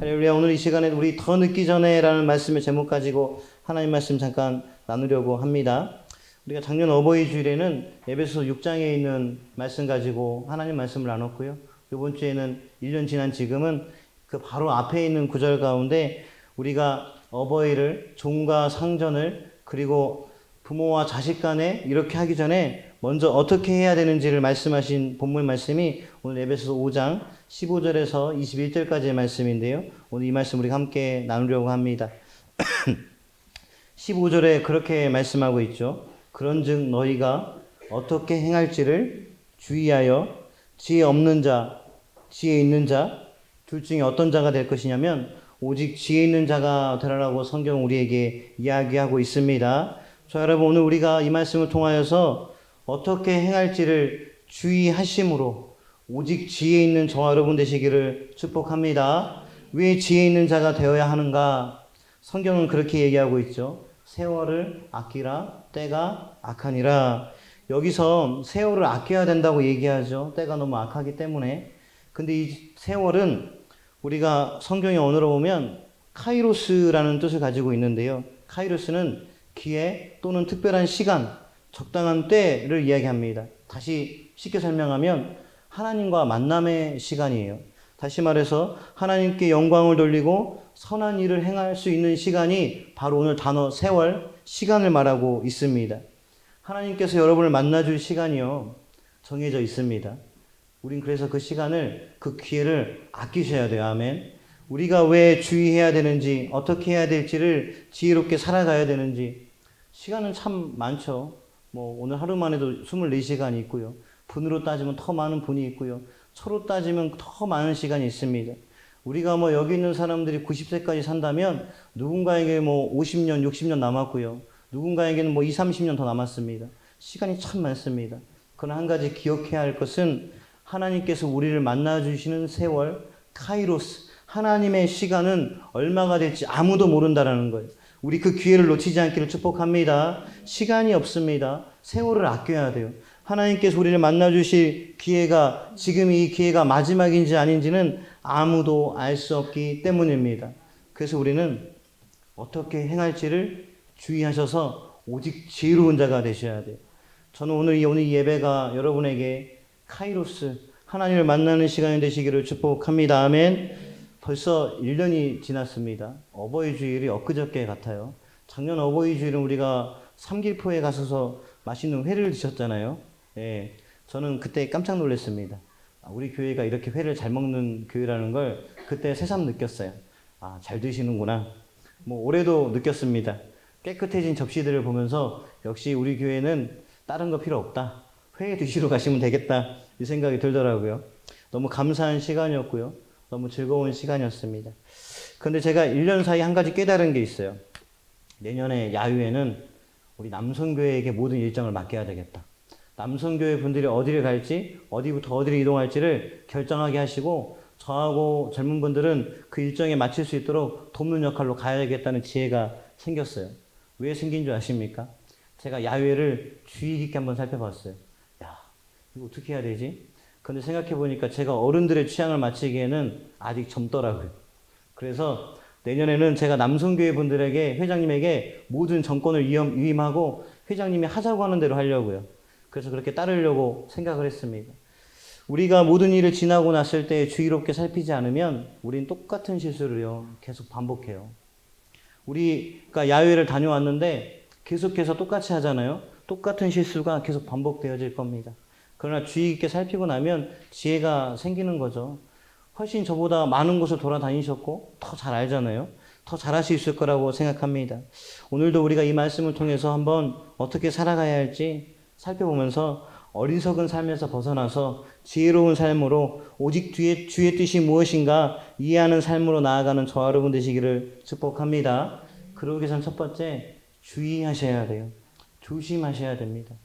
할렐루야. 오늘 이 시간에 우리 더 늦기 전에라는 말씀의 제목 가지고 하나님 말씀 잠깐 나누려고 합니다. 우리가 작년 어버이 주일에는 에베소 6장에 있는 말씀 가지고 하나님 말씀을 나눴고요. 이번 주에는 1년 지난 지금은 그 바로 앞에 있는 구절 가운데 우리가 어버이를 종과 상전을 그리고 부모와 자식 간에 이렇게 하기 전에 먼저 어떻게 해야 되는지를 말씀하신 본문 말씀이 오늘 에베소서 5장 15절에서 21절까지의 말씀인데요. 오늘 이 말씀 우리가 함께 나누려고 합니다. 15절에 그렇게 말씀하고 있죠. 그런즉 너희가 어떻게 행할지를 주의하여 지혜 없는 자, 지혜 있는 자, 둘 중에 어떤 자가 될 것이냐면 오직 지혜 있는 자가 되라고 성경은 우리에게 이야기하고 있습니다. 자, 여러분, 오늘 우리가 이 말씀을 통하여서 어떻게 행할지를 주의하심으로 오직 지혜 있는 저와 여러분 되시기를 축복합니다. 왜 지혜 있는 자가 되어야 하는가? 성경은 그렇게 얘기하고 있죠. 세월을 아끼라 때가 악하니라. 여기서 세월을 아껴야 된다고 얘기하죠. 때가 너무 악하기 때문에. 근데 이 세월은 우리가 성경의 언어로 보면 카이로스라는 뜻을 가지고 있는데요. 카이로스는 기회 또는 특별한 시간, 적당한 때를 이야기합니다. 다시 쉽게 설명하면 하나님과 만남의 시간이에요. 다시 말해서 하나님께 영광을 돌리고 선한 일을 행할 수 있는 시간이 바로 오늘 단어 세월, 시간을 말하고 있습니다. 하나님께서 여러분을 만나줄 시간이요 정해져 있습니다. 우린 그래서 그 시간을, 그 기회를 아끼셔야 돼요. 아멘. 우리가 왜 주의해야 되는지, 어떻게 해야 될지를 지혜롭게 살아가야 되는지. 시간은 참 많죠. 오늘 하루만 해도 24시간이 있고요. 분으로 따지면 더 많은 분이 있고요. 초로 따지면 더 많은 시간이 있습니다. 우리가 여기 있는 사람들이 90세까지 산다면 누군가에게 50년, 60년 남았고요. 누군가에게는 20, 30년 더 남았습니다. 시간이 참 많습니다. 그러나 한 가지 기억해야 할 것은 하나님께서 우리를 만나주시는 세월, 카이로스, 하나님의 시간은 얼마가 될지 아무도 모른다라는 거예요. 우리 그 기회를 놓치지 않기를 축복합니다. 시간이 없습니다. 세월을 아껴야 돼요. 하나님께서 우리를 만나주실 기회가 지금 이 기회가 마지막인지 아닌지는 아무도 알 수 없기 때문입니다. 그래서 우리는 어떻게 행할지를 주의하셔서 오직 지혜로운 자가 되셔야 돼요. 저는 오늘 이 예배가 여러분에게 카이로스, 하나님을 만나는 시간이 되시기를 축복합니다. 아멘. 벌써 1년이 지났습니다. 어버이 주일이 엊그저께 같아요. 작년 어버이 주일은 우리가 삼길포에 가셔서 맛있는 회를 드셨잖아요. 예, 저는 그때 깜짝 놀랐습니다. 우리 교회가 이렇게 회를 잘 먹는 교회라는 걸 그때 새삼 느꼈어요. 잘 드시는구나. 올해도 느꼈습니다. 깨끗해진 접시들을 보면서 역시 우리 교회는 다른 거 필요 없다. 회 드시러 가시면 되겠다. 이 생각이 들더라고요. 너무 감사한 시간이었고요. 너무 즐거운 시간이었습니다. 그런데 제가 1년 사이 한 가지 깨달은 게 있어요. 내년에 야유회는 우리 남성교회에게 모든 일정을 맡겨야 되겠다. 남성교회 분들이 어디를 갈지, 어디부터 어디를 이동할지를 결정하게 하시고 저하고 젊은 분들은 그 일정에 맞출 수 있도록 돕는 역할로 가야겠다는 지혜가 생겼어요. 왜 생긴 줄 아십니까? 제가 야유회를 주의 깊게 한번 살펴봤어요. 이거 어떻게 해야 되지? 근데 생각해보니까 제가 어른들의 취향을 맞추기에는 아직 젊더라고요. 그래서 내년에는 제가 남성교회 분들에게, 회장님에게 모든 정권을 위임하고 회장님이 하자고 하는 대로 하려고요. 그래서 그렇게 따르려고 생각을 했습니다. 우리가 모든 일을 지나고 났을 때 주의롭게 살피지 않으면 우린 똑같은 실수를요, 계속 반복해요. 우리가 야유회를 다녀왔는데 계속해서 똑같이 하잖아요. 똑같은 실수가 계속 반복되어질 겁니다. 그러나 주의 깊게 살피고 나면 지혜가 생기는 거죠. 훨씬 저보다 많은 곳을 돌아다니셨고 더 잘 알잖아요. 더 잘할 수 있을 거라고 생각합니다. 오늘도 우리가 이 말씀을 통해서 한번 어떻게 살아가야 할지 살펴보면서 어리석은 삶에서 벗어나서 지혜로운 삶으로 오직 주의 뜻이 무엇인가 이해하는 삶으로 나아가는 저와 여러분 되시기를 축복합니다. 그러기 위해서는 첫 번째, 주의하셔야 돼요. 조심하셔야 됩니다.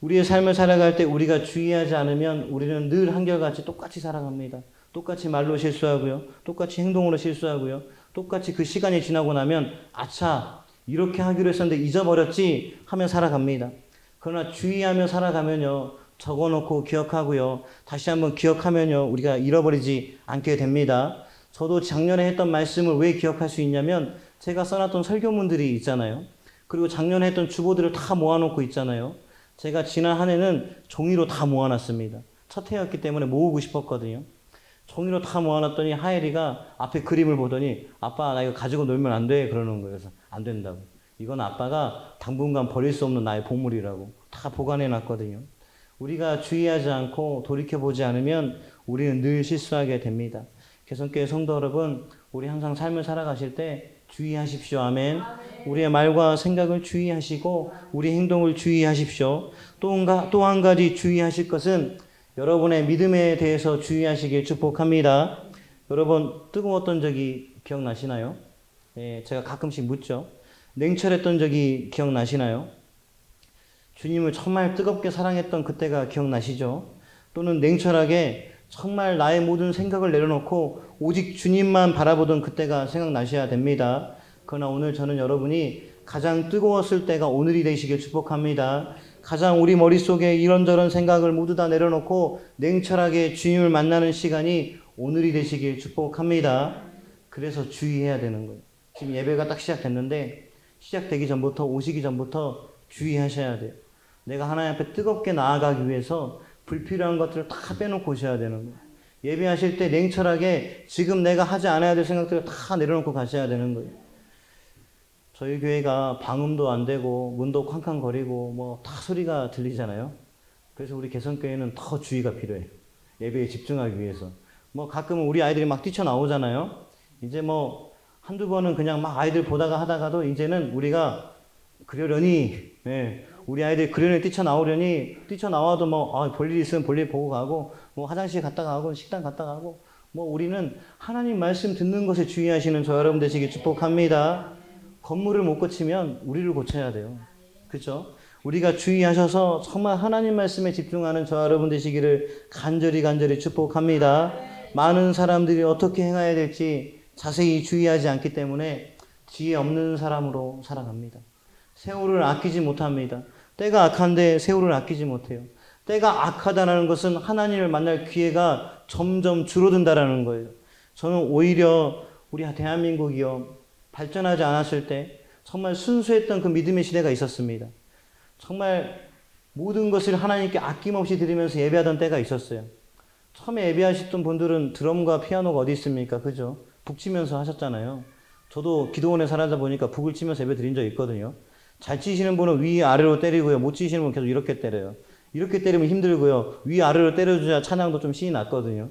우리의 삶을 살아갈 때 우리가 주의하지 않으면 우리는 늘 한결같이 똑같이 살아갑니다. 똑같이 말로 실수하고요. 똑같이 행동으로 실수하고요. 똑같이 그 시간이 지나고 나면 아차, 이렇게 하기로 했었는데 잊어버렸지 하며 살아갑니다. 그러나 주의하며 살아가면요, 적어놓고 기억하고요, 다시 한번 기억하면요, 우리가 잃어버리지 않게 됩니다. 저도 작년에 했던 말씀을 왜 기억할 수 있냐면 제가 써놨던 설교문들이 있잖아요. 그리고 작년에 했던 주보들을 다 모아놓고 있잖아요. 제가 지난 한 해는 종이로 다 모아놨습니다. 첫 해였기 때문에 모으고 싶었거든요. 종이로 다 모아놨더니 하엘이가 앞에 그림을 보더니 아빠 나 이거 가지고 놀면 안 돼 그러는 거예요. 그래서 안 된다고. 이건 아빠가 당분간 버릴 수 없는 나의 보물이라고 다 보관해놨거든요. 우리가 주의하지 않고 돌이켜보지 않으면 우리는 늘 실수하게 됩니다. 개성교회 성도 여러분, 우리 항상 삶을 살아가실 때 주의하십시오. 아멘. 우리의 말과 생각을 주의하시고 우리 행동을 주의하십시오. 또 한 가지 주의하실 것은 여러분의 믿음에 대해서 주의하시길 축복합니다. 여러분 뜨거웠던 적이 기억나시나요? 제가 가끔씩 묻죠. 냉철했던 적이 기억나시나요? 주님을 정말 뜨겁게 사랑했던 그때가 기억나시죠? 또는 냉철하게 정말 나의 모든 생각을 내려놓고 오직 주님만 바라보던 그때가 생각나셔야 됩니다. 그러나 오늘 저는 여러분이 가장 뜨거웠을 때가 오늘이 되시길 축복합니다. 가장 우리 머릿속에 이런저런 생각을 모두 다 내려놓고 냉철하게 주님을 만나는 시간이 오늘이 되시길 축복합니다. 그래서 주의해야 되는 거예요. 지금 예배가 딱 시작됐는데 시작되기 전부터 오시기 전부터 주의하셔야 돼요. 내가 하나님 앞에 뜨겁게 나아가기 위해서 불필요한 것들을 다 빼놓고 오셔야 되는 거예요. 예배하실 때 냉철하게 지금 내가 하지 않아야 될 생각들을 다 내려놓고 가셔야 되는 거예요. 저희 교회가 방음도 안 되고 문도 쾅쾅거리고 뭐 다 소리가 들리잖아요. 그래서 우리 개성교회는 더 주의가 필요해요. 예배에 집중하기 위해서. 뭐 가끔은 우리 아이들이 막 뛰쳐나오잖아요. 이제 뭐 한두 번은 그냥 막 아이들 보다가 하다가도 이제는 우리가 그러려니 우리 아이들이 그러려니 뛰쳐나와도 뭐 볼일 있으면 볼일 보고 가고 뭐 화장실 갔다 가고 식당 갔다 가고 뭐 우리는 하나님 말씀 듣는 것에 주의하시는 저 여러분 되시길 축복합니다. 건물을 못 고치면 우리를 고쳐야 돼요. 그렇죠? 우리가 주의하셔서 정말 하나님 말씀에 집중하는 저 여러분 되시기를 간절히 축복합니다. 많은 사람들이 어떻게 행해야 될지 자세히 주의하지 않기 때문에 지혜 없는 사람으로 살아갑니다. 세월을 아끼지 못합니다. 때가 악한데 세월을 아끼지 못해요. 때가 악하다는 것은 하나님을 만날 기회가 점점 줄어든다는 거예요. 저는 오히려 우리 대한민국이요 발전하지 않았을 때 정말 순수했던 그 믿음의 시대가 있었습니다. 정말 모든 것을 하나님께 아낌없이 드리면서 예배하던 때가 있었어요. 처음에 예배하셨던 분들은 드럼과 피아노가 어디 있습니까? 그죠? 북 치면서 하셨잖아요. 저도 기도원에 살아다 보니까 북을 치면서 예배 드린 적 있거든요. 잘 치시는 분은 위아래로 때리고요. 못 치시는 분은 계속 이렇게 때려요. 이렇게 때리면 힘들고요. 위아래로 때려줘야 찬양도 좀 신이 났거든요.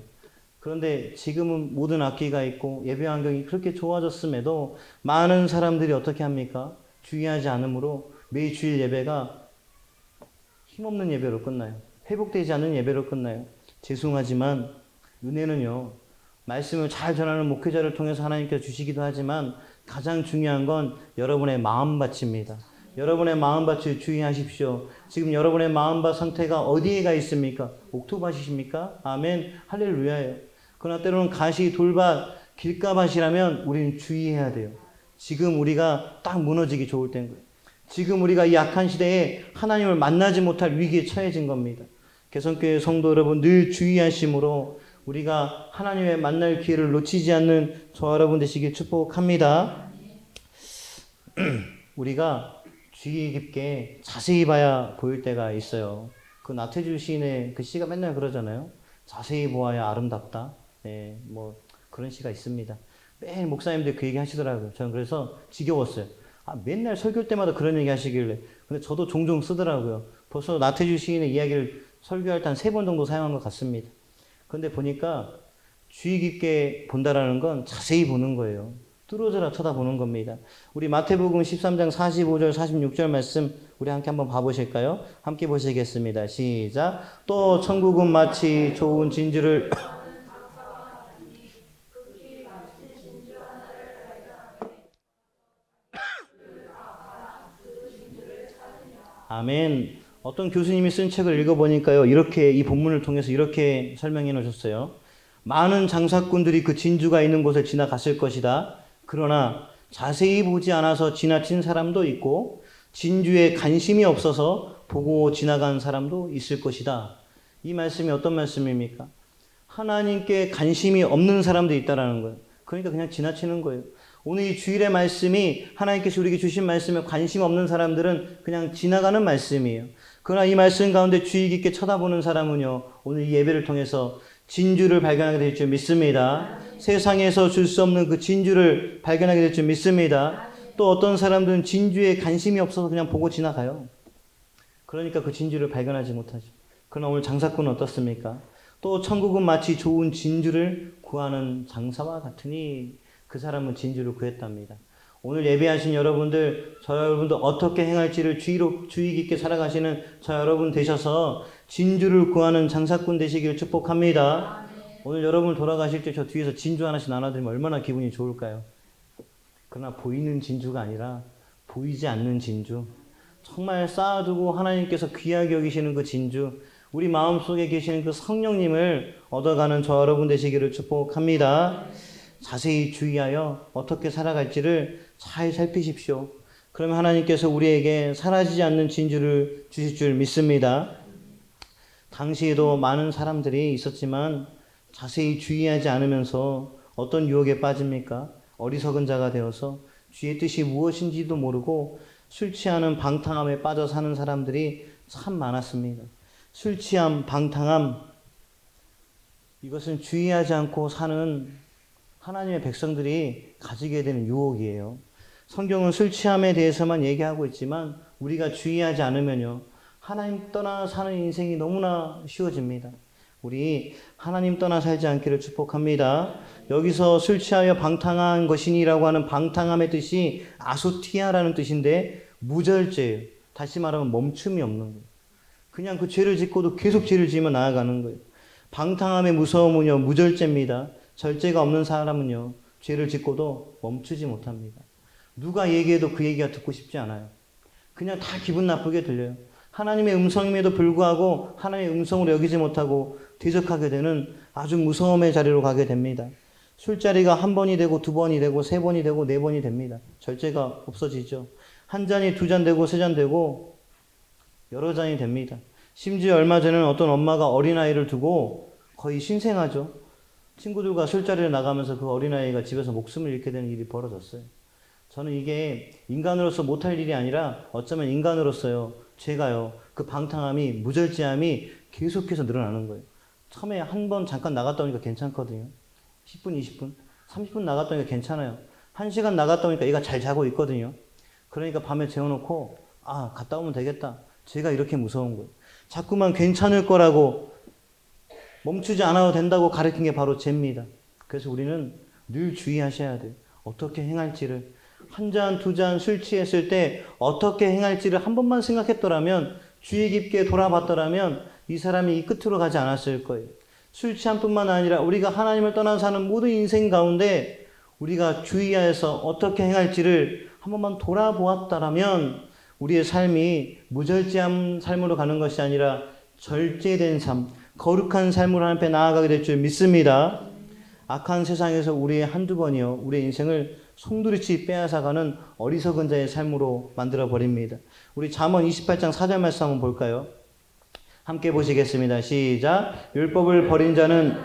그런데 지금은 모든 악기가 있고 예배 환경이 그렇게 좋아졌음에도 많은 사람들이 어떻게 합니까? 주의하지 않으므로 매일 주일 예배가 힘없는 예배로 끝나요. 회복되지 않는 예배로 끝나요. 죄송하지만 은혜는요. 말씀을 잘 전하는 목회자를 통해서 하나님께서 주시기도 하지만 가장 중요한 건 여러분의 마음밭입니다. 여러분의 마음밭을 주의하십시오. 지금 여러분의 마음밭 상태가 어디에 가 있습니까? 옥토밭이십니까? 아멘. 할렐루야예요. 그러나 때로는 가시, 돌밭, 길가밭이라면 우리는 주의해야 돼요. 지금 우리가 딱 무너지기 좋을 때인 거예요. 지금 우리가 이 약한 시대에 하나님을 만나지 못할 위기에 처해진 겁니다. 개성교회 성도 여러분 늘 주의하심으로 우리가 하나님의 만날 기회를 놓치지 않는 저 여러분 되시길 축복합니다. 우리가 주의 깊게 자세히 봐야 보일 때가 있어요. 그 나태주 시인의 그 시가 맨날 그러잖아요. 자세히 보아야 아름답다. 네, 뭐 그런 시가 있습니다. 매일 목사님들 그 얘기 하시더라고요. 저는 그래서 지겨웠어요. 맨날 설교 때마다 그런 얘기 하시길래. 근데 저도 종종 쓰더라고요. 벌써 나태주 시인의 이야기를 설교할 때 한 3번 정도 사용한 것 같습니다. 그런데 보니까 주의 깊게 본다라는 건 자세히 보는 거예요. 뚫어져라 쳐다보는 겁니다. 우리 마태복음 13장 45절 46절 말씀 우리 함께 한번 봐보실까요? 함께 보시겠습니다. 시작. 또 천국은 마치 좋은 진주를 아멘. 어떤 교수님이 쓴 책을 읽어보니까요. 이렇게 이 본문을 통해서 이렇게 설명해 놓으셨어요. 많은 장사꾼들이 그 진주가 있는 곳을 지나갔을 것이다. 그러나 자세히 보지 않아서 지나친 사람도 있고 진주에 관심이 없어서 보고 지나간 사람도 있을 것이다. 이 말씀이 어떤 말씀입니까? 하나님께 관심이 없는 사람도 있다라는 거예요. 그러니까 그냥 지나치는 거예요. 오늘 이 주일의 말씀이 하나님께서 우리에게 주신 말씀에 관심 없는 사람들은 그냥 지나가는 말씀이에요. 그러나 이 말씀 가운데 주의 깊게 쳐다보는 사람은요, 오늘 이 예배를 통해서 진주를 발견하게 될 줄 믿습니다. 세상에서 줄 수 없는 그 진주를 발견하게 될 줄 믿습니다. 또 어떤 사람들은 진주에 관심이 없어서 그냥 보고 지나가요. 그러니까 그 진주를 발견하지 못하죠. 그러나 오늘 장사꾼은 어떻습니까? 또 천국은 마치 좋은 진주를 구하는 장사와 같으니 그 사람은 진주를 구했답니다. 오늘 예배하신 여러분들, 저 여러분들 어떻게 행할지를 주의 깊게 살아가시는 저 여러분 되셔서 진주를 구하는 장사꾼 되시기를 축복합니다. 오늘 여러분 돌아가실 때 저 뒤에서 진주 하나씩 나눠드리면 얼마나 기분이 좋을까요? 그러나 보이는 진주가 아니라 보이지 않는 진주, 정말 쌓아두고 하나님께서 귀하게 여기시는 그 진주, 우리 마음속에 계시는 그 성령님을 얻어가는 저 여러분 되시기를 축복합니다. 자세히 주의하여 어떻게 살아갈지를 잘 살피십시오. 그러면 하나님께서 우리에게 사라지지 않는 진주를 주실 줄 믿습니다. 당시에도 많은 사람들이 있었지만 자세히 주의하지 않으면서 어떤 유혹에 빠집니까? 어리석은 자가 되어서 주의 뜻이 무엇인지도 모르고 술 취하는 방탕함에 빠져 사는 사람들이 참 많았습니다. 술 취함, 방탕함, 이것은 주의하지 않고 사는 하나님의 백성들이 가지게 되는 유혹이에요. 성경은 술 취함에 대해서만 얘기하고 있지만 우리가 주의하지 않으면요, 하나님 떠나 사는 인생이 너무나 쉬워집니다. 우리 하나님 떠나 살지 않기를 축복합니다. 여기서 술 취하여 방탕한 것이니라고 하는 방탕함의 뜻이 아소티아라는 뜻인데 무절제예요. 다시 말하면 멈춤이 없는 거예요. 그냥 그 죄를 짓고도 계속 죄를 지으며 나아가는 거예요. 방탕함의 무서움은요, 무절제입니다. 절제가 없는 사람은요, 죄를 짓고도 멈추지 못합니다. 누가 얘기해도 그 얘기가 듣고 싶지 않아요. 그냥 다 기분 나쁘게 들려요. 하나님의 음성임에도 불구하고 하나님의 음성으로 여기지 못하고 대적하게 되는 아주 무서움의 자리로 가게 됩니다. 술자리가 한 번이 되고 두 번이 되고 세 번이 되고 네 번이 됩니다. 절제가 없어지죠. 한 잔이 두 잔 되고 세 잔 되고 여러 잔이 됩니다. 심지어 얼마 전에는 어떤 엄마가 어린아이를 두고 거의 신생아죠. 친구들과 술자리를 나가면서 그 어린아이가 집에서 목숨을 잃게 되는 일이 벌어졌어요. 저는 이게 인간으로서 못할 일이 아니라 어쩌면 인간으로서요, 제가요, 그 방탕함이, 무절제함이 계속해서 늘어나는 거예요. 처음에 한 번 잠깐 나갔다 오니까 괜찮거든요. 10분, 20분, 30분 나갔다 오니까 괜찮아요. 1시간 나갔다 오니까 얘가 잘 자고 있거든요. 그러니까 밤에 재워놓고, 아, 갔다 오면 되겠다. 제가 이렇게 무서운 거예요. 자꾸만 괜찮을 거라고 멈추지 않아도 된다고 가르친 게 바로 죄입니다. 그래서 우리는 늘 주의하셔야 돼요. 어떻게 행할지를. 한 잔, 두 잔 술 취했을 때 어떻게 행할지를 한 번만 생각했더라면, 주의 깊게 돌아봤더라면 이 사람이 이 끝으로 가지 않았을 거예요. 술 취함뿐만 아니라 우리가 하나님을 떠나 사는 모든 인생 가운데 우리가 주의하여서 어떻게 행할지를 한 번만 돌아보았다라면 우리의 삶이 무절제한 삶으로 가는 것이 아니라 절제된 삶, 거룩한 삶으로 하나님 앞에 나아가게 될 줄 믿습니다. 악한 세상에서 우리의 한두 번이요, 우리의 인생을 송두리째 빼앗아가는 어리석은 자의 삶으로 만들어버립니다. 우리 잠언 28장 4절 말씀 한번 볼까요? 함께 보시겠습니다. 시작. 율법을 버린 자는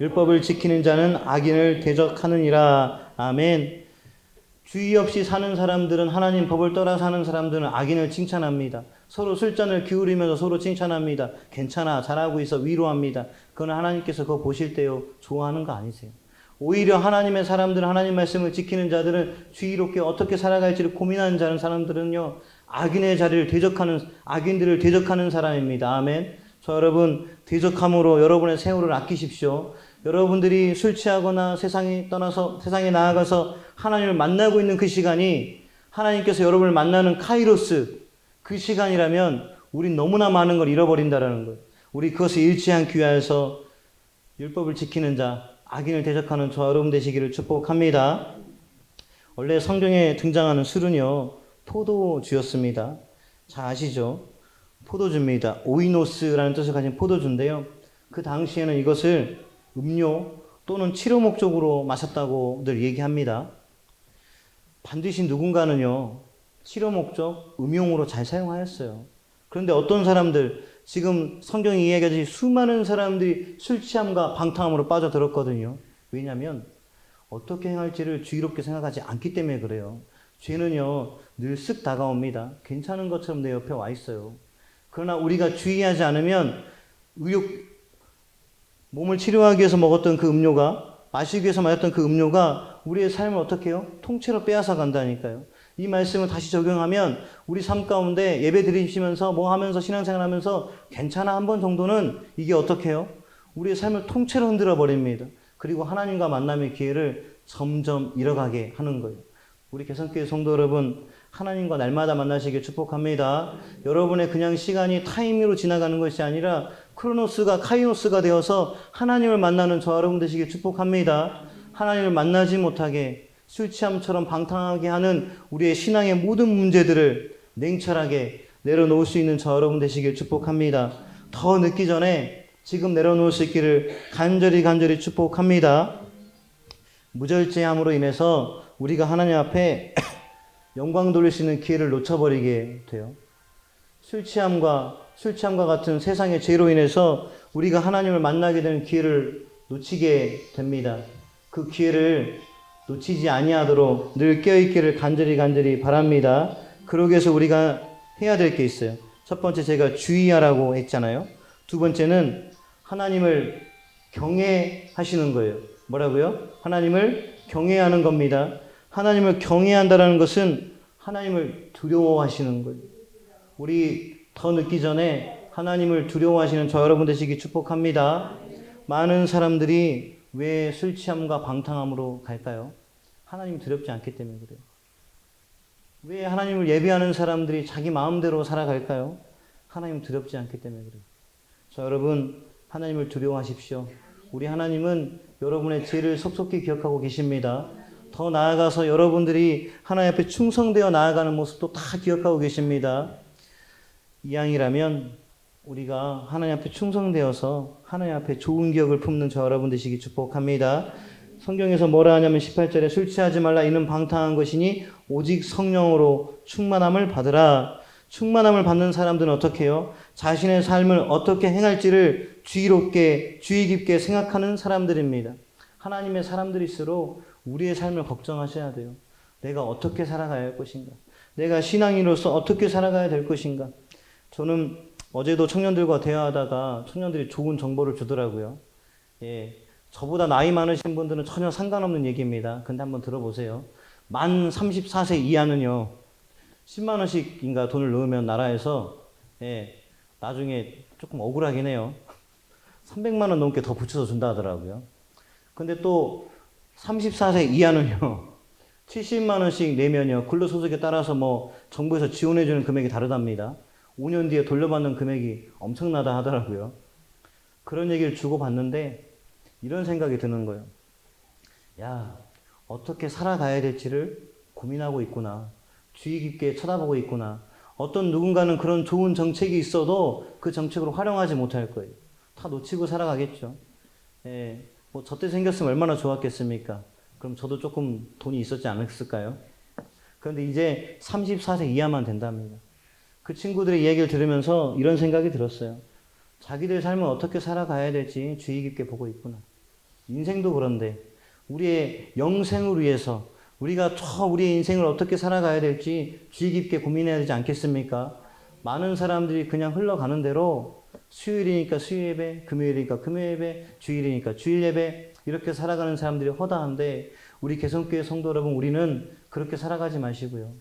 율법을 지키는 자는 악인을 대적하느니라. 아멘. 주의 없이 사는 사람들은, 하나님 법을 떠나 사는 사람들은 악인을 칭찬합니다. 서로 술잔을 기울이면서 서로 칭찬합니다. 괜찮아, 잘하고 있어, 위로합니다. 그건 하나님께서 그거 보실 때요, 좋아하는 거 아니세요. 오히려 하나님의 사람들은, 하나님 말씀을 지키는 자들은, 주의롭게 어떻게 살아갈지를 고민하는 자는 사람들은요, 악인의 자리를 대적하는, 악인들을 대적하는 사람입니다. 아멘. 저 여러분, 대적함으로 여러분의 세월을 아끼십시오. 여러분들이 술 취하거나 세상에 떠나서, 세상에 나아가서 하나님을 만나고 있는 그 시간이 하나님께서 여러분을 만나는 카이로스, 그 시간이라면 우린 너무나 많은 걸 잃어버린다라는 거예요. 우리 그것을 잃지 않기 위해서 율법을 지키는 자, 악인을 대적하는 저 여러분 되시기를 축복합니다. 원래 성경에 등장하는 술은요, 포도주였습니다. 잘 아시죠? 포도주입니다. 오이노스라는 뜻을 가진 포도주인데요. 그 당시에는 이것을 음료 또는 치료 목적으로 마셨다고 늘 얘기합니다. 반드시 누군가는요, 치료 목적, 음용으로 잘 사용하였어요. 그런데 어떤 사람들, 지금 성경이 이야기하듯이 수많은 사람들이 술 취함과 방탕함으로 빠져들었거든요. 왜냐하면 어떻게 행할지를 주의롭게 생각하지 않기 때문에 그래요. 죄는요, 늘 쓱 다가옵니다. 괜찮은 것처럼 내 옆에 와 있어요. 그러나 우리가 주의하지 않으면 몸을 치료하기 위해서 먹었던 그 음료가, 마시기 위해서 마셨던 그 음료가 우리의 삶을 어떻게 해요? 통째로 빼앗아 간다니까요. 이 말씀을 다시 적용하면 우리 삶 가운데 예배 드리시면서 뭐 하면서 신앙생활 하면서 괜찮아 한 번 정도는 이게 어떻게 해요? 우리의 삶을 통째로 흔들어 버립니다. 그리고 하나님과 만남의 기회를 점점 잃어가게 하는 거예요. 우리 개성교회 성도 여러분, 하나님과 날마다 만나시길 축복합니다. 여러분의 그냥 시간이 타임으로 지나가는 것이 아니라 크로노스가 카이노스가 되어서 하나님을 만나는 저 여러분 되시길 축복합니다. 하나님을 만나지 못하게 술 취함처럼 방탕하게 하는 우리의 신앙의 모든 문제들을 냉철하게 내려놓을 수 있는 저 여러분 되시길 축복합니다. 더 늦기 전에 지금 내려놓을 수 있기를 간절히 축복합니다. 무절제함으로 인해서 우리가 하나님 앞에 영광 돌릴 수 있는 기회를 놓쳐버리게 돼요. 술 취함과 같은 세상의 죄로 인해서 우리가 하나님을 만나게 되는 기회를 놓치게 됩니다. 그 기회를 놓치지 아니하도록 늘 깨어있기를 간절히 바랍니다. 그러기 위해서 우리가 해야 될 게 있어요. 첫 번째 제가 주의하라고 했잖아요. 두 번째는 하나님을 경외하시는 거예요. 뭐라고요? 하나님을 경외하는 겁니다. 하나님을 경외한다는 것은 하나님을 두려워하시는 거예요. 우리 더 늦기 전에 하나님을 두려워하시는 저 여러분 되시기 축복합니다. 많은 사람들이 왜 술 취함과 방탕함으로 갈까요? 하나님 두렵지 않기 때문에 그래요. 왜 하나님을 예배하는 사람들이 자기 마음대로 살아갈까요? 하나님 두렵지 않기 때문에 그래요. 저 여러분, 하나님을 두려워하십시오. 우리 하나님은 여러분의 죄를 속속히 기억하고 계십니다. 더 나아가서 여러분들이 하나님 앞에 충성되어 나아가는 모습도 다 기억하고 계십니다. 이왕이라면 우리가 하나님 앞에 충성되어서 하나님 앞에 좋은 기억을 품는 저 여러분 되시기 축복합니다. 성경에서 뭐라 하냐면 18절에 술 취하지 말라 이는 방탕한 것이니 오직 성령으로 충만함을 받으라. 충만함을 받는 사람들은 어떻게 해요? 자신의 삶을 어떻게 행할지를 주의 깊게 생각하는 사람들입니다. 하나님의 사람들일수록 우리의 삶을 걱정하셔야 돼요. 내가 어떻게 살아가야 할 것인가? 내가 신앙인으로서 어떻게 살아가야 될 것인가? 저는 어제도 청년들과 대화하다가 청년들이 좋은 정보를 주더라고요. 저보다 나이 많으신 분들은 전혀 상관없는 얘기입니다. 근데 한번 들어보세요. 만 34세 이하는요, 10만 원씩인가 돈을 넣으면 나라에서 나중에 조금 억울하긴 해요. 300만 원 넘게 더 붙여서 준다 하더라고요. 근데 또 34세 이하는요, 70만 원씩 내면요, 근로소득에 따라서 뭐 정부에서 지원해주는 금액이 다르답니다. 5년 뒤에 돌려받는 금액이 엄청나다 하더라고요. 그런 얘기를 주고받는데 이런 생각이 드는 거예요. 야, 어떻게 살아가야 될지를 고민하고 있구나. 주의 깊게 쳐다보고 있구나. 어떤 누군가는 그런 좋은 정책이 있어도 그 정책으로 활용하지 못할 거예요. 다 놓치고 살아가겠죠. 뭐 저 때 생겼으면 얼마나 좋았겠습니까? 그럼 저도 조금 돈이 있었지 않았을까요? 그런데 이제 34세 이하만 된답니다. 그 친구들의 이야기를 들으면서 이런 생각이 들었어요. 자기들 삶을 어떻게 살아가야 될지 주의 깊게 보고 있구나. 인생도 그런데 우리의 영생을 위해서 우리가 우리의 인생을 어떻게 살아가야 될지 주의 깊게 고민해야 되지 않겠습니까? 많은 사람들이 그냥 흘러가는 대로 수요일이니까 수요예배, 금요일이니까 금요예배, 주일이니까 주일예배 이렇게 살아가는 사람들이 허다한데 우리 개성교회 성도 여러분, 우리는 그렇게 살아가지 마시고요.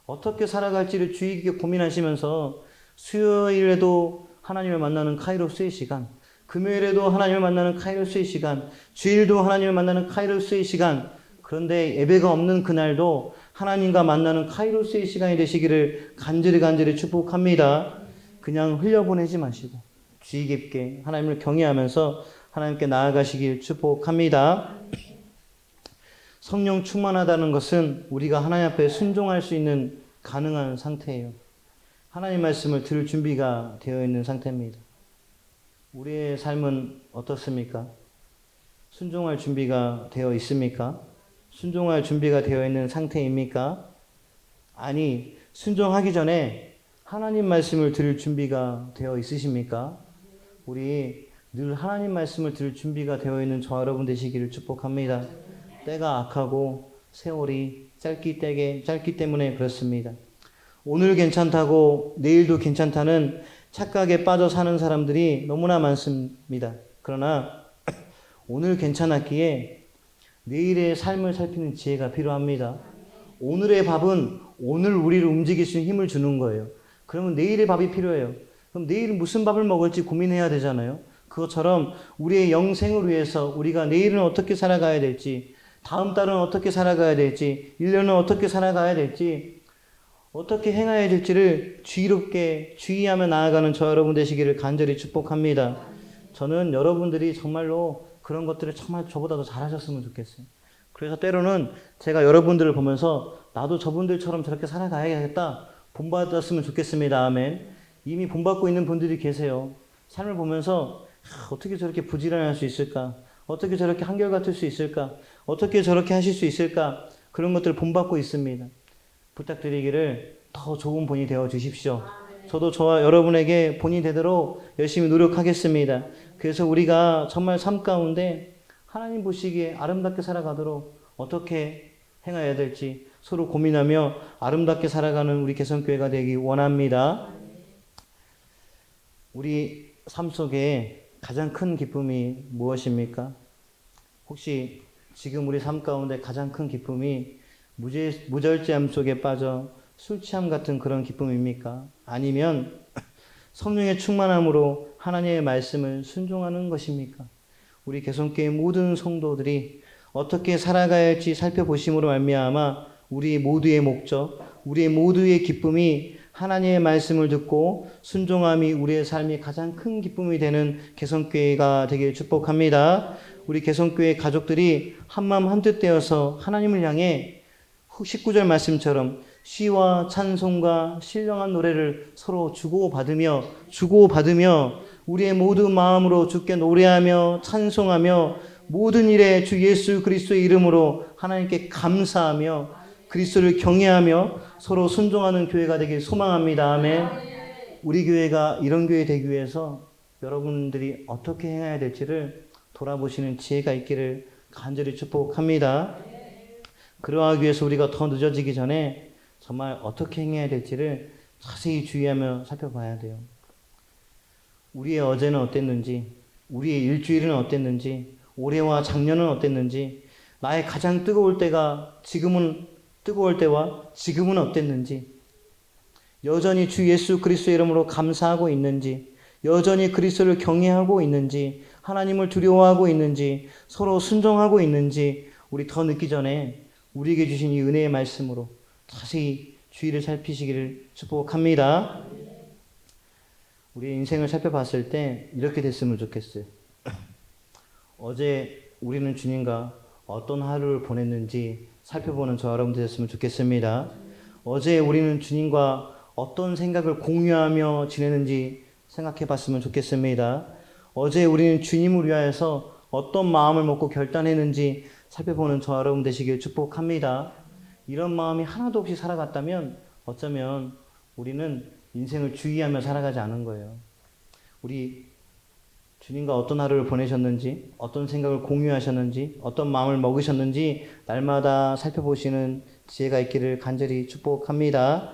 어떻게 살아갈지를 주의 깊게 고민하시면서 수요일에도 하나님을 만나는 카이로스의 시간, 금요일에도 하나님을 만나는 카이로스의 시간, 주일도 하나님을 만나는 카이로스의 시간, 그런데 예배가 없는 그날도 하나님과 만나는 카이로스의 시간이 되시기를 간절히 축복합니다. 그냥 흘려보내지 마시고 주의 깊게 하나님을 경외하면서 하나님께 나아가시길 축복합니다. 성령 충만하다는 것은 우리가 하나님 앞에 순종할 수 있는 가능한 상태예요. 하나님 말씀을 들을 준비가 되어 있는 상태입니다. 우리의 삶은 어떻습니까? 순종할 준비가 되어 있습니까? 순종할 준비가 되어 있는 상태입니까? 아니, 순종하기 전에 하나님 말씀을 들을 준비가 되어 있으십니까? 우리 늘 하나님 말씀을 들을 준비가 되어 있는 저와 여러분 되시기를 축복합니다. 때가 악하고 세월이 짧기 때문에 그렇습니다. 오늘 괜찮다고 내일도 괜찮다는 착각에 빠져 사는 사람들이 너무나 많습니다. 그러나 오늘 괜찮았기에 내일의 삶을 살피는 지혜가 필요합니다. 오늘의 밥은 오늘 우리를 움직일 수 있는 힘을 주는 거예요. 그러면 내일의 밥이 필요해요. 그럼 내일은 무슨 밥을 먹을지 고민해야 되잖아요. 그것처럼 우리의 영생을 위해서 우리가 내일은 어떻게 살아가야 될지, 다음 달은 어떻게 살아가야 될지, 1년은 어떻게 살아가야 될지, 어떻게 행해야 될지를 주의롭게 주의하며 나아가는 저 여러분 되시기를 간절히 축복합니다. 저는 여러분들이 정말로 그런 것들을 정말 저보다 더 잘하셨으면 좋겠어요. 그래서 때로는 제가 여러분들을 보면서 나도 저분들처럼 저렇게 살아가야겠다 본받았으면 좋겠습니다. 아멘. 이미 본받고 있는 분들이 계세요. 삶을 보면서 어떻게 저렇게 부지런할 수 있을까? 어떻게 저렇게 한결같을 수 있을까? 어떻게 저렇게 하실 수 있을까? 그런 것들을 본받고 있습니다. 부탁드리기를 더 좋은 본이 되어 주십시오. 저도 저와 여러분에게 본이 되도록 열심히 노력하겠습니다. 그래서 우리가 정말 삶 가운데 하나님 보시기에 아름답게 살아가도록 어떻게 행해야 될지 서로 고민하며 아름답게 살아가는 우리 개성교회가 되기 원합니다. 우리 삶 속에 가장 큰 기쁨이 무엇입니까? 혹시 지금 우리 삶 가운데 가장 큰 기쁨이 무절제함 속에 빠져 술 취함 같은 그런 기쁨입니까? 아니면 성령의 충만함으로 하나님의 말씀을 순종하는 것입니까? 우리 개성교회 모든 성도들이 어떻게 살아가야 할지 살펴보심으로 말미암아 우리 모두의 목적, 우리 모두의 기쁨이 하나님의 말씀을 듣고 순종함이 우리의 삶이 가장 큰 기쁨이 되는 개성교회가 되길 축복합니다. 우리 개성교회 가족들이 한마음 한뜻 되어서 하나님을 향해 19절 말씀처럼 시와 찬송과 신령한 노래를 서로 주고받으며 우리의 모든 마음으로 주께 노래하며 찬송하며 모든 일에 주 예수 그리스도의 이름으로 하나님께 감사하며 그리스도를 경외하며 서로 순종하는 교회가 되길 소망합니다. 아멘. 우리 교회가 이런 교회 되기 위해서 여러분들이 어떻게 행해야 될지를 돌아보시는 지혜가 있기를 간절히 축복합니다. 그러하기 위해서 우리가 더 늦어지기 전에 정말 어떻게 행해야 될지를 자세히 주의하며 살펴봐야 돼요. 우리의 어제는 어땠는지, 우리의 일주일은 어땠는지, 올해와 작년은 어땠는지, 나의 가장 뜨거울 때와 지금은 어땠는지, 여전히 주 예수 그리스도의 이름으로 감사하고 있는지, 여전히 그리스도를 경외하고 있는지, 하나님을 두려워하고 있는지, 서로 순종하고 있는지, 우리 더 늦기 전에 우리에게 주신 이 은혜의 말씀으로 자세히 주의를 살피시기를 축복합니다. 우리의 인생을 살펴봤을 때 이렇게 됐으면 좋겠어요. 어제 우리는 주님과 어떤 하루를 보냈는지 살펴보는 저 여러분들 됐으면 좋겠습니다. 어제 우리는 주님과 어떤 생각을 공유하며 지내는지 생각해 봤으면 좋겠습니다. 어제 우리는 주님을 위하여서 어떤 마음을 먹고 결단했는지 살펴보는 저 여러분 되시길 축복합니다. 이런 마음이 하나도 없이 살아갔다면 어쩌면 우리는 인생을 주의하며 살아가지 않은 거예요. 우리 주님과 어떤 하루를 보내셨는지, 어떤 생각을 공유하셨는지, 어떤 마음을 먹으셨는지 날마다 살펴보시는 지혜가 있기를 간절히 축복합니다.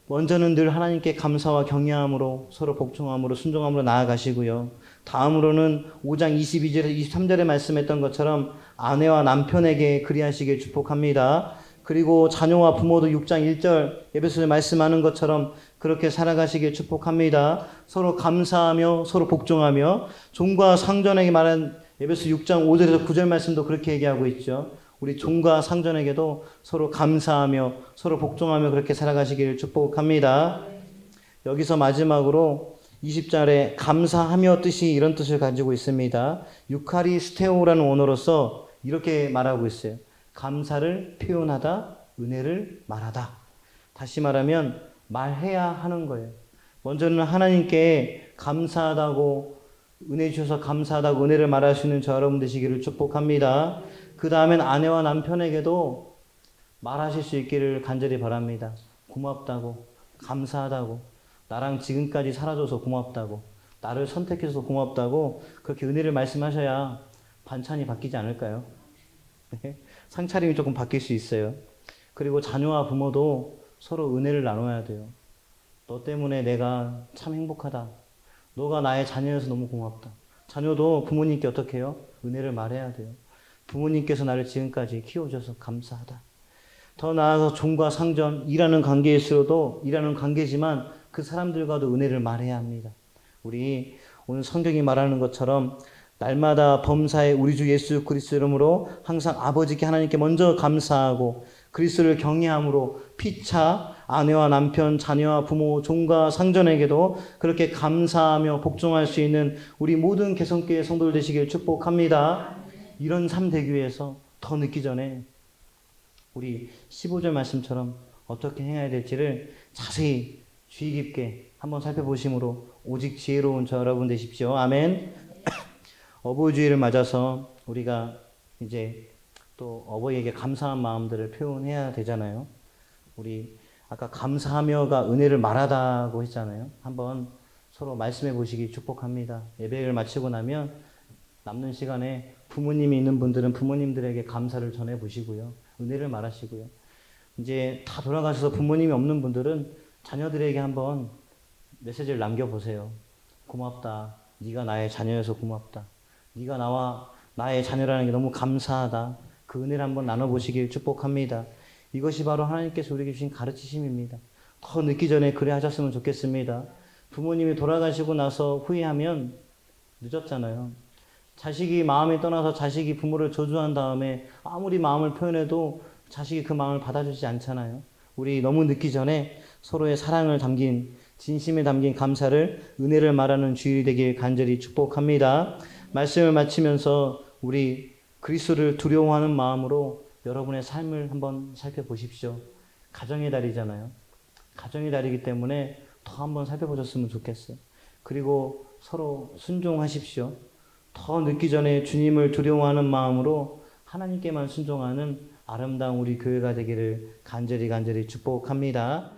먼저는 늘 하나님께 감사와 경외함으로 서로 복종함으로 순종함으로 나아가시고요. 다음으로는 5장 22절에서 23절에 말씀했던 것처럼 아내와 남편에게 그리하시길 축복합니다. 그리고 자녀와 부모도 6장 1절 에베소서에 말씀하는 것처럼 그렇게 살아가시길 축복합니다. 서로 감사하며 서로 복종하며 종과 상전에게 말한 에베소 6장 5절에서 9절 말씀도 그렇게 얘기하고 있죠. 우리 종과 상전에게도 서로 감사하며 서로 복종하며 그렇게 살아가시길 축복합니다. 여기서 마지막으로 20절에 감사하며 뜻이 이런 뜻을 가지고 있습니다. 유카리스테오라는 언어로서 이렇게 말하고 있어요. 감사를 표현하다, 은혜를 말하다. 다시 말하면 말해야 하는 거예요. 먼저는 하나님께 감사하다고 은혜 주셔서 감사하다고 은혜를 말할 수 있는 저 여러분 되시기를 축복합니다. 그 다음엔 아내와 남편에게도 말하실 수 있기를 간절히 바랍니다. 고맙다고, 감사하다고, 나랑 지금까지 살아줘서 고맙다고, 나를 선택해서 고맙다고 그렇게 은혜를 말씀하셔야 반찬이 바뀌지 않을까요? 상차림이 조금 바뀔 수 있어요. 그리고 자녀와 부모도 서로 은혜를 나눠야 돼요. 너 때문에 내가 참 행복하다. 너가 나의 자녀여서 너무 고맙다. 자녀도 부모님께 어떻게 해요? 은혜를 말해야 돼요. 부모님께서 나를 지금까지 키워줘서 감사하다. 더 나아가서 종과 상전, 일하는 관계일수록도 일하는 관계지만 그 사람들과도 은혜를 말해야 합니다. 우리 오늘 성경이 말하는 것처럼 날마다 범사에 우리 주 예수 그리스도 이름으로 항상 아버지께 하나님께 먼저 감사하고 그리스도를 경외함으로 피차 아내와 남편, 자녀와 부모, 종과 상전에게도 그렇게 감사하며 복종할 수 있는 우리 모든 개성교회 성도들 되시길 축복합니다. 이런 삶 되기 위해서 더 늦기 전에 우리 15절 말씀처럼 어떻게 행해야 될지를 자세히 주의 깊게 한번 살펴보심으로 오직 지혜로운 저 여러분 되십시오. 아멘. 어버이주의를 맞아서 우리가 이제 또 어버이에게 감사한 마음들을 표현해야 되잖아요. 우리 아까 감사하며가 은혜를 말하다고 했잖아요. 한번 서로 말씀해 보시기 축복합니다. 예배를 마치고 나면 남는 시간에 부모님이 있는 분들은 부모님들에게 감사를 전해 보시고요. 은혜를 말하시고요. 이제 다 돌아가셔서 부모님이 없는 분들은 자녀들에게 한번 메시지를 남겨보세요. 고맙다. 네가 나의 자녀여서 고맙다. 네가 나의 자녀라는 게 너무 감사하다. 그 은혜를 한번 나눠보시길 축복합니다. 이것이 바로 하나님께서 우리에게 주신 가르치심입니다. 더 늦기 전에 그래 하셨으면 좋겠습니다. 부모님이 돌아가시고 나서 후회하면 늦었잖아요. 자식이 마음이 떠나서 자식이 부모를 저주한 다음에 아무리 마음을 표현해도 자식이 그 마음을 받아주지 않잖아요. 우리 너무 늦기 전에 서로의 사랑을 담긴 진심에 담긴 감사를 은혜를 말하는 주일이 되길 간절히 축복합니다. 말씀을 마치면서 우리 그리스도를 두려워하는 마음으로 여러분의 삶을 한번 살펴보십시오. 가정의 달이잖아요. 가정의 달이기 때문에 더 한번 살펴보셨으면 좋겠어요. 그리고 서로 순종하십시오. 더 늦기 전에 주님을 두려워하는 마음으로 하나님께만 순종하는 아름다운 우리 교회가 되기를 간절히 축복합니다.